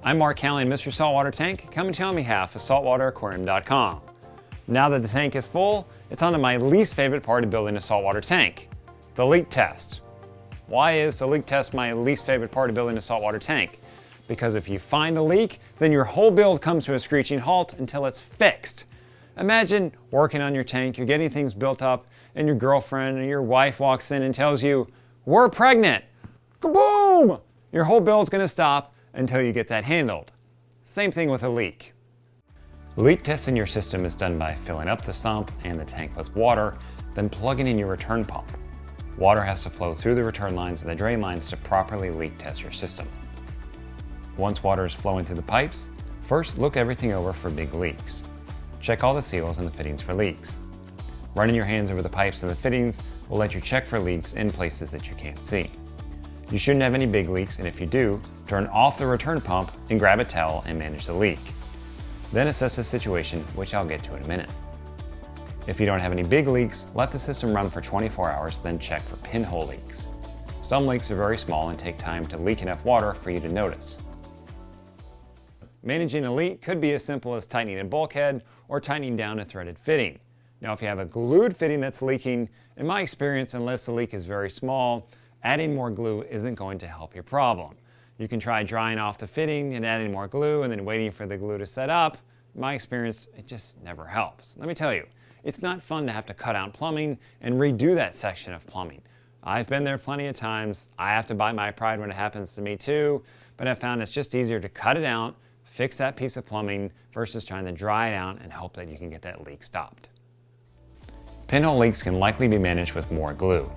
I'm Mark Callion, Mr. Saltwater Tank, coming to you on behalf of SaltwaterAquarium.com. Now that the tank is full, it's on to my least favorite part of building a saltwater tank, the leak test. Why is the leak test my least favorite part of building a saltwater tank? Because if you find a leak, then your whole build comes to a screeching halt until it's fixed. Imagine working on your tank, you're getting things built up, and your girlfriend or your wife walks in and tells you, "We're pregnant." Kaboom! Your whole build's gonna stop until you get that handled. Same thing with a leak. Leak testing your system is done by filling up the sump and the tank with water, then plugging in your return pump. Water has to flow through the return lines and the drain lines to properly leak test your system. Once water is flowing through the pipes, first look everything over for big leaks. Check all the seals and the fittings for leaks. Running your hands over the pipes and the fittings will let you check for leaks in places that you can't see. You shouldn't have any big leaks, and if you do, turn off the return pump and grab a towel and manage the leak. Then assess the situation, which I'll get to in a minute. If you don't have any big leaks, let the system run for 24 hours, then check for pinhole leaks. Some leaks are very small and take time to leak enough water for you to notice. Managing a leak could be as simple as tightening a bulkhead or tightening down a threaded fitting. Now, if you have a glued fitting that's leaking, in my experience, unless the leak is very small, adding more glue isn't going to help your problem. You can try drying off the fitting and adding more glue and then waiting for the glue to set up. In my experience, it just never helps. Let me tell you, it's not fun to have to cut out plumbing and redo that section of plumbing. I've been there plenty of times. I have to bite my pride when it happens to me too, but I've found it's just easier to cut it out, fix that piece of plumbing versus trying to dry it out and hope that you can get that leak stopped. Pinhole leaks can likely be managed with more glue.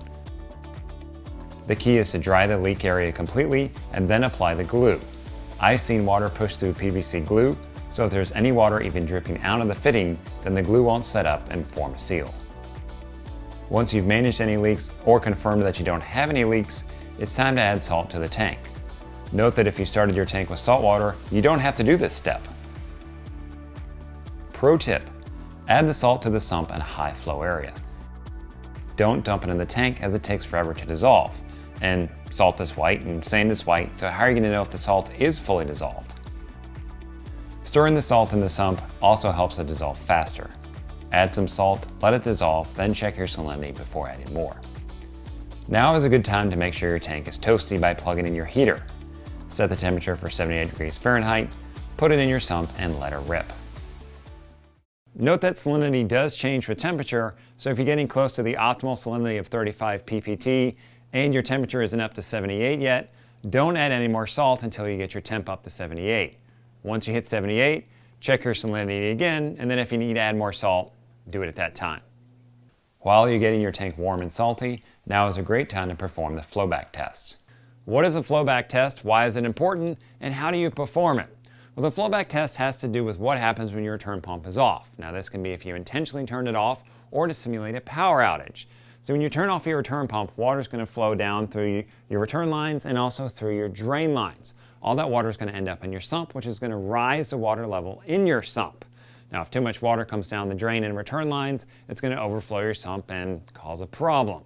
The key is to dry the leak area completely and then apply the glue. I've seen water push through PVC glue, so if there's any water even dripping out of the fitting, then the glue won't set up and form a seal. Once you've managed any leaks or confirmed that you don't have any leaks, it's time to add salt to the tank. Note that if you started your tank with salt water, you don't have to do this step. Pro tip: add the salt to the sump in a high flow area. Don't dump it in the tank as it takes forever to dissolve. And salt is white and sand is white, so how are you going to know if the salt is fully dissolved? Stirring the salt in the sump also helps it dissolve faster. Add some salt, let it dissolve, then check your salinity before adding more. Now is a good time to make sure your tank is toasty by plugging in your heater. Set the temperature for 78 degrees Fahrenheit, put it in your sump, and let it rip. Note that salinity does change with temperature, so if you're getting close to the optimal salinity of 35 ppt and your temperature isn't up to 78 yet, don't add any more salt until you get your temp up to 78. Once you hit 78, check your salinity again, and then if you need to add more salt, do it at that time. While you're getting your tank warm and salty, now is a great time to perform the flowback test. What is a flowback test, why is it important, and how do you perform it? Well, the flowback test has to do with what happens when your return pump is off. Now, this can be if you intentionally turned it off or to simulate a power outage. So when you turn off your return pump, water is going to flow down through your return lines and also through your drain lines. All that water is going to end up in your sump, which is going to rise the water level in your sump. Now, if too much water comes down the drain and return lines, it's going to overflow your sump and cause a problem.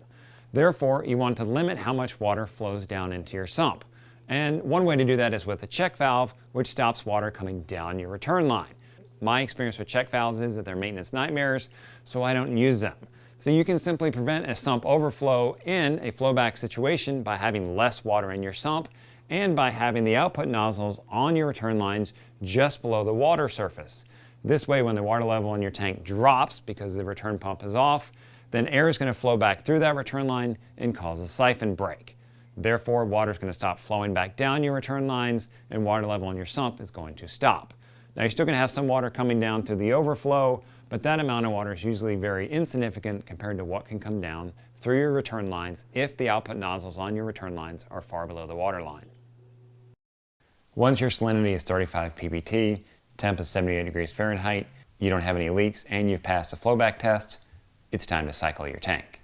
Therefore, you want to limit how much water flows down into your sump. And one way to do that is with a check valve, which stops water coming down your return line. My experience with check valves is that they're maintenance nightmares, so I don't use them. So you can simply prevent a sump overflow in a flowback situation by having less water in your sump and by having the output nozzles on your return lines just below the water surface. This way, when the water level in your tank drops because the return pump is off, then air is going to flow back through that return line and cause a siphon break. Therefore, water is going to stop flowing back down your return lines and water level in your sump is going to stop. Now, you're still going to have some water coming down through the overflow, but that amount of water is usually very insignificant compared to what can come down through your return lines if the output nozzles on your return lines are far below the water line. Once your salinity is 35 ppt, temp is 78 degrees Fahrenheit, you don't have any leaks, and you've passed the flowback test, it's time to cycle your tank.